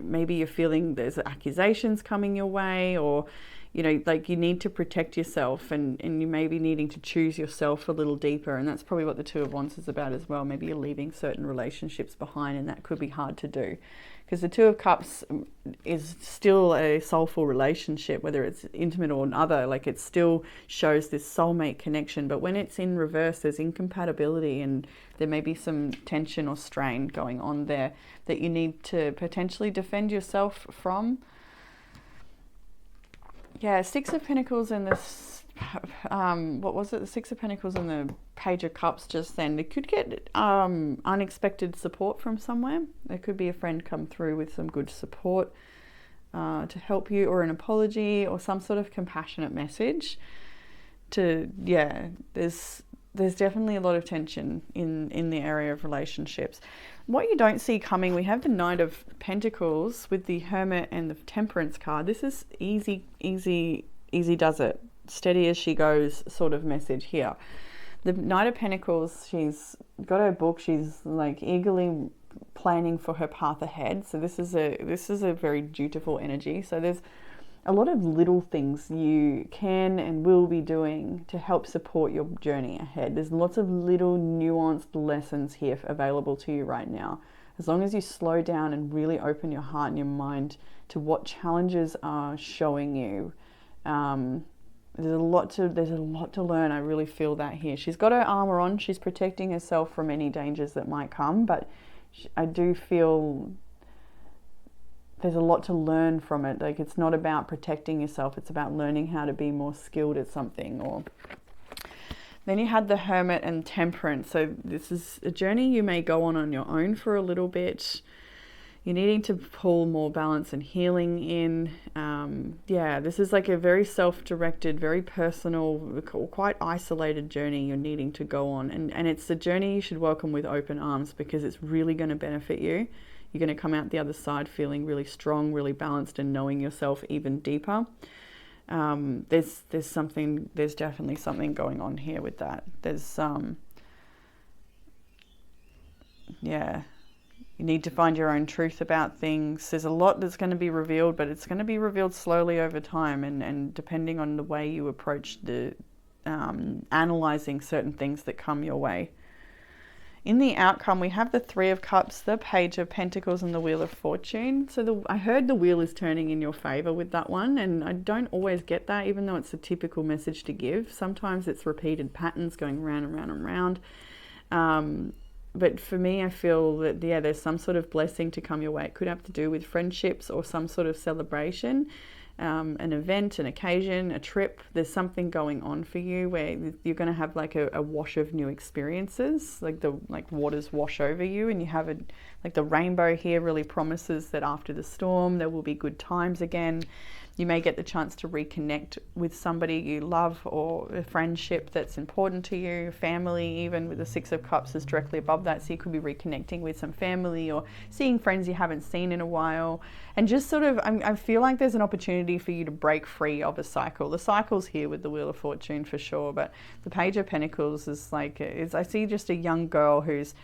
feeling there's accusations coming your way, or like you need to protect yourself, and you may be needing to choose yourself a little deeper, and that's probably what the Two of Wands is about as well. Maybe you're leaving certain relationships behind, and that could be hard to do, because the Two of Cups is still a soulful relationship, whether it's intimate or other. Like, it still shows this soulmate connection, but when it's in reverse, there's incompatibility, and there may be some tension or strain going on there that you need to potentially defend yourself from. Yeah, Six of Pentacles and this, what was it? The Six of Pentacles and the Page of Cups just then. It could get unexpected support from somewhere. There could be a friend come through with some good support to help you, or an apology, or some sort of compassionate message. There's definitely a lot of tension in the area of relationships. What you don't see coming, we have the Knight of Pentacles with the Hermit and the Temperance card. This is easy does it, steady as she goes sort of message here. The Knight of Pentacles, she's got her book, she's like eagerly planning for her path ahead. So this is a very dutiful energy. So there's a lot of little things you can and will be doing to help support your journey ahead. There's lots of little nuanced lessons here available to you right now. As long as you slow down and really open your heart and your mind to what challenges are showing you, there's a lot to learn. I really feel that here. She's got her armor on. She's protecting herself from any dangers that might come, but I do feel there's a lot to learn from it. Like, it's not about protecting yourself, it's about learning how to be more skilled at something. Or then you had the Hermit and Temperance. So this is a journey you may go on your own for a little bit. You're needing to pull more balance and healing in. Yeah, this is like a very self-directed, very personal, quite isolated journey you're needing to go on. And it's a journey you should welcome with open arms, because it's really going to benefit you. You're going to come out the other side feeling really strong, really balanced, and knowing yourself even deeper. There's definitely something going on here with that. Yeah. You need to find your own truth about things. There's a lot that's going to be revealed, but it's going to be revealed slowly over time, and depending on the way you approach the analyzing certain things that come your way. In the outcome, we have the Three of Cups, the Page of Pentacles, and the Wheel of Fortune. So I heard the wheel is turning in your favor with that one, and I don't always get that, even though it's a typical message to give. Sometimes it's repeated patterns going round and round and round. But for me, I feel that, yeah, there's some sort of blessing to come your way. It could have to do with friendships or some sort of celebration, an event, an occasion, a trip. There's something going on for you where you're going to have like a wash of new experiences, like waters wash over you, and you have like the rainbow here really promises that after the storm, there will be good times again. You may get the chance to reconnect with somebody you love, or a friendship that's important to you, family, even with the Six of Cups is directly above that. So you could be reconnecting with some family or seeing friends you haven't seen in a while. And just sort of, I feel like there's an opportunity for you to break free of a cycle. The cycle's here with the Wheel of Fortune for sure, but the Page of Pentacles is like, I see just a young girl who's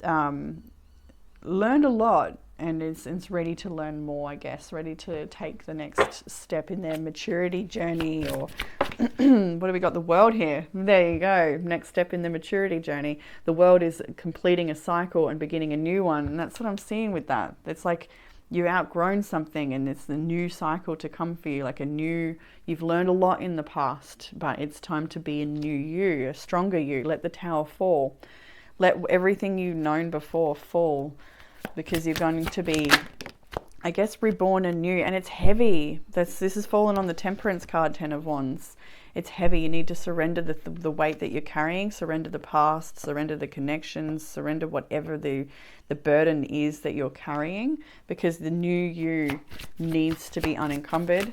learned a lot, and it's ready to learn more, I guess, ready to take the next step in their maturity journey. Or what have we got? The World here. There you go. Next step in the maturity journey. The World is completing a cycle and beginning a new one. And that's what I'm seeing with that. It's like you've outgrown something, and it's the new cycle to come for you. Like you've learned a lot in the past, but it's time to be a new you, a stronger you. Let the tower fall. Let everything you've known before fall, because you're going to be, I guess, reborn anew. And it's heavy. This is fallen on the Temperance card, Ten of Wands. It's heavy. You need to surrender the weight that you're carrying, surrender the past, surrender the connections, surrender whatever the burden is that you're carrying, because the new you needs to be unencumbered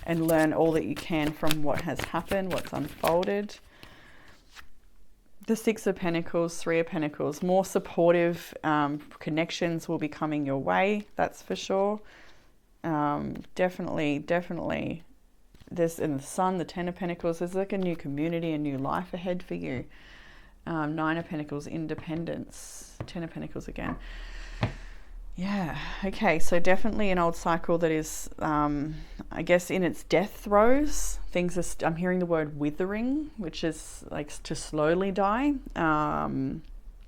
and learn all that you can from what has happened, what's unfolded. The Six of Pentacles, Three of Pentacles, more supportive connections will be coming your way, that's for sure. Definitely. There's in the Sun, the Ten of Pentacles, there's like a new community, a new life ahead for you. Nine of Pentacles, independence. Ten of Pentacles again. Yeah, okay, so definitely an old cycle that is, I guess, in its death throes. Things are, I'm hearing the word withering, which is like to slowly die.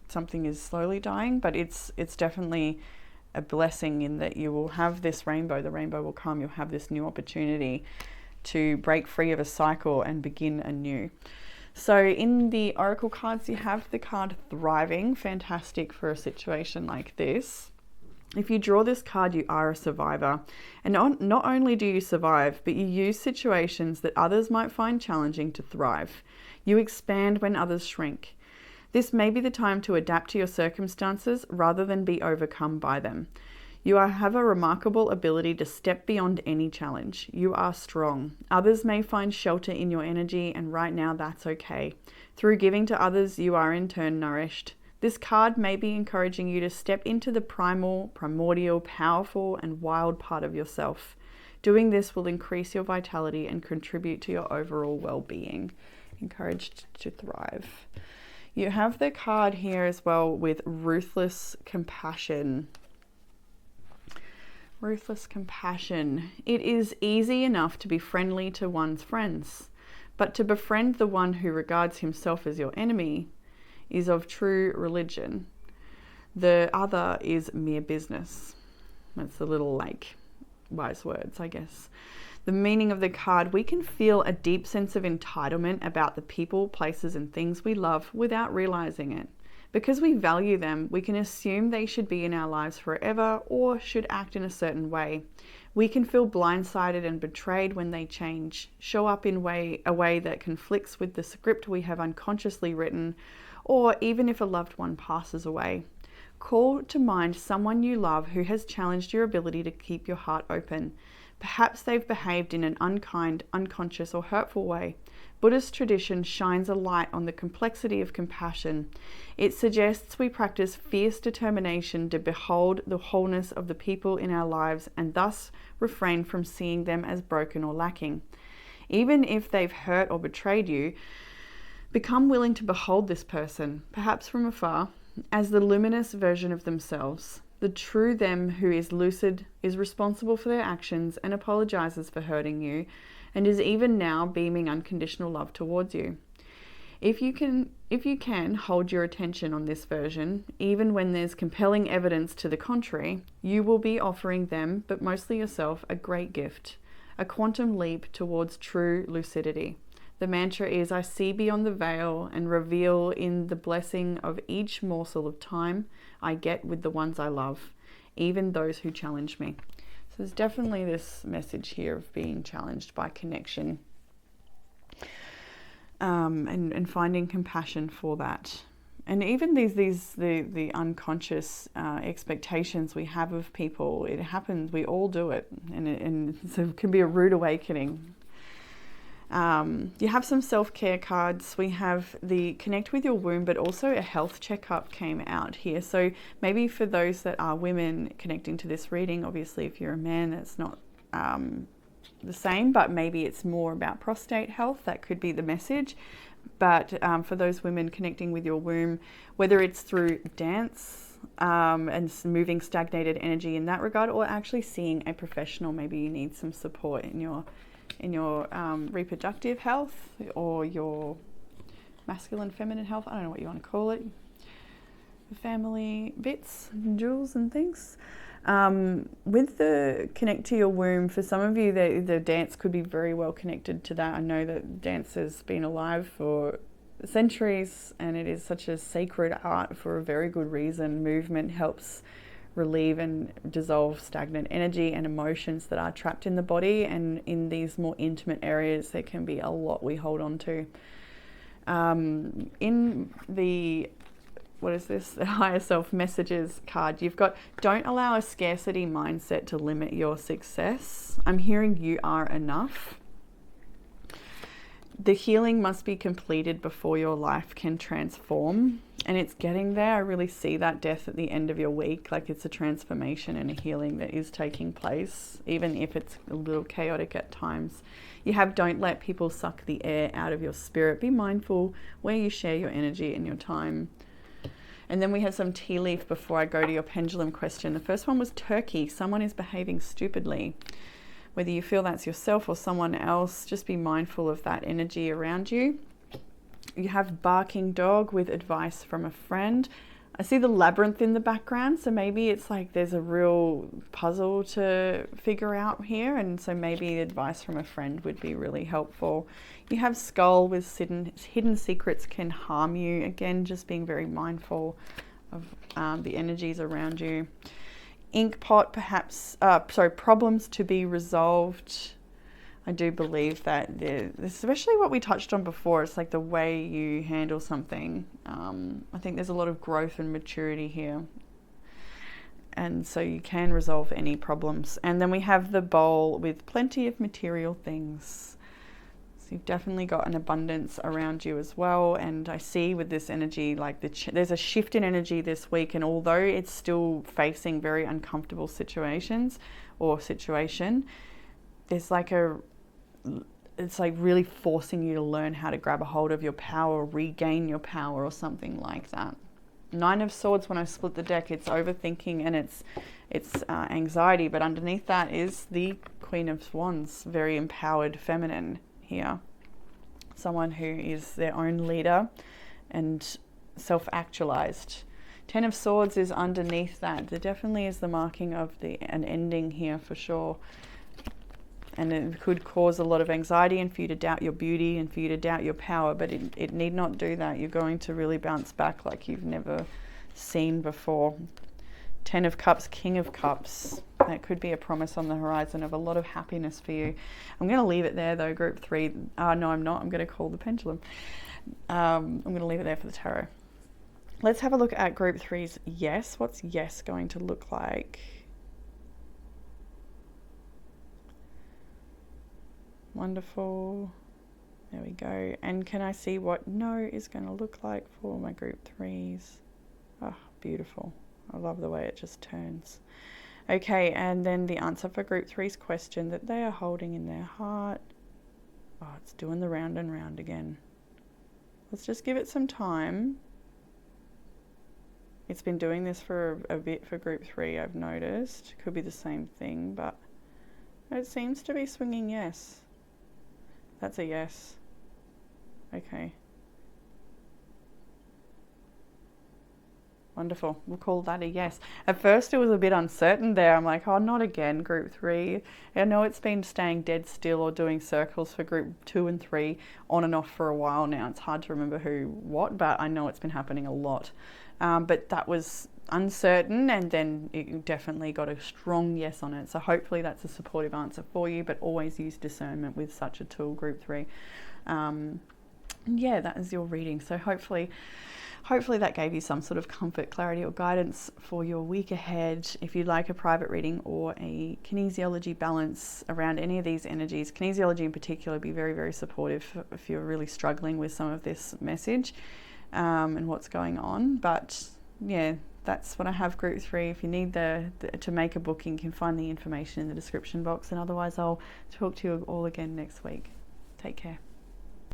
Something is slowly dying, but it's definitely a blessing in that you will have this rainbow. The rainbow will come. You'll have this new opportunity to break free of a cycle and begin anew. So in the Oracle cards, you have the card Thriving, fantastic for a situation like this. If you draw this card, you are a survivor. And not only do you survive, but you use situations that others might find challenging to thrive. You expand when others shrink. This may be the time to adapt to your circumstances rather than be overcome by them. You have a remarkable ability to step beyond any challenge. You are strong. Others may find shelter in your energy, and right now that's okay. Through giving to others, you are in turn nourished. This card may be encouraging you to step into the primordial, powerful, and wild part of yourself. Doing this will increase your vitality and contribute to your overall well-being. Encouraged to thrive. You have the card here as well with Ruthless Compassion. Ruthless compassion. It is easy enough to be friendly to one's friends, but to befriend the one who regards himself as your enemy is of true religion. The other is mere business. That's a little like wise words, I guess. The meaning of the card, we can feel a deep sense of entitlement about the people, places, and things we love without realizing it. Because we value them, we can assume they should be in our lives forever or should act in a certain way. We can feel blindsided and betrayed when they change, show up in a way that conflicts with the script we have unconsciously written, or even if a loved one passes away. Call to mind someone you love who has challenged your ability to keep your heart open. Perhaps they've behaved in an unkind, unconscious, or hurtful way. Buddhist tradition shines a light on the complexity of compassion. It suggests we practice fierce determination to behold the wholeness of the people in our lives and thus refrain from seeing them as broken or lacking. Even if they've hurt or betrayed you, become willing to behold this person, perhaps from afar, as the luminous version of themselves. The true them who is lucid, is responsible for their actions and apologizes for hurting you, and is even now beaming unconditional love towards you. If you can hold your attention on this version, even when there's compelling evidence to the contrary, you will be offering them, but mostly yourself, a great gift, a quantum leap towards true lucidity. The mantra is, I see beyond the veil and reveal in the blessing of each morsel of time I get with the ones I love, even those who challenge me. So there's definitely this message here of being challenged by connection, and finding compassion for that. And even the unconscious expectations we have of people, it happens, we all do it, and so it can be a rude awakening. You have some self-care cards. We have the connect with your womb, but also a health checkup came out here. So maybe for those that are women connecting to this reading, obviously if you're a man, that's not the same, but maybe it's more about prostate health. That could be the message. But for those women connecting with your womb, whether it's through dance and moving stagnated energy in that regard, or actually seeing a professional, maybe you need some support in your reproductive health or your masculine, feminine health. I don't know what you want to call it. The family bits, jewels and things. With the connect to your womb, for some of you, the dance could be very well connected to that. I know that dance has been alive for centuries and it is such a sacred art for a very good reason. Movement helps relieve and dissolve stagnant energy and emotions that are trapped in the body, and in these more intimate areas there can be a lot we hold on to. In the the higher self messages card, you've got, don't allow a scarcity mindset to limit your success. I'm hearing you are enough. The healing must be completed before your life can transform, and it's getting there. I really see that death at the end of your week, like it's a transformation and a healing that is taking place, even if it's a little chaotic at times. You have, don't let people suck the air out of your spirit. Be mindful where you share your energy and your time. And then we have some tea leaf before I go to your pendulum question. The first one was turkey. Someone is behaving stupidly. Whether you feel that's yourself or someone else, just be mindful of that energy around you. You have barking dog with advice from a friend. I see the labyrinth in the background, so maybe it's like there's a real puzzle to figure out here, and so maybe advice from a friend would be really helpful. You have skull with hidden secrets can harm you. Again, just being very mindful of the energies around you. Ink pot, perhaps, problems to be resolved. I do believe that especially what we touched on before, it's like the way you handle something. I think there's a lot of growth and maturity here. And so you can resolve any problems. And then we have the bowl with plenty of material things. So you've definitely got an abundance around you as well. And I see with this energy, like there's a shift in energy this week. And although it's still facing very uncomfortable situations or situation, there's like it's like really forcing you to learn how to grab a hold of your power, regain your power, or something like that. 9 of Swords, when I split the deck, it's overthinking and it's anxiety, but underneath that is the Queen of Wands, very empowered feminine here. Someone who is their own leader and self-actualized. 10 of Swords is underneath that. There definitely is the marking of an ending here for sure. And it could cause a lot of anxiety and for you to doubt your beauty and for you to doubt your power, but it need not do that. You're going to really bounce back like you've never seen before. 10 of Cups, King of Cups. That could be a promise on the horizon of a lot of happiness for you. I'm going to leave it there though, group 3. No, I'm not. I'm going to call the pendulum. I'm going to leave it there for the tarot. Let's have a look at group three's yes. What's yes going to look like? Wonderful. There we go. And can I see what no is going to look like for my group threes? Oh, beautiful. I love the way it just turns. Okay, and then the answer for group three's question that they are holding in their heart. Oh, it's doing the round and round again. Let's just give it some time. It's been doing this for a bit for group three, I've noticed. Could be the same thing, but it seems to be swinging yes. That's a yes. Okay. Wonderful. We'll call that a yes. At first it was a bit uncertain there. I'm like, oh, not again, group three. I know it's been staying dead still or doing circles for group 2 and 3 on and off for a while now. It's hard to remember what, but I know it's been happening a lot. But that was uncertain, and then it definitely got a strong yes on it. So hopefully that's a supportive answer for you, but always use discernment with such a tool, group 3. Yeah, that is your reading. So hopefully that gave you some sort of comfort, clarity, or guidance for your week ahead. If you'd like a private reading or a kinesiology balance around any of these energies, kinesiology in particular, be very, very supportive if you're really struggling with some of this message and what's going on. But yeah, that's what I have, group 3. If you need to make a booking, you can find the information in the description box. And otherwise, I'll talk to you all again next week. Take care.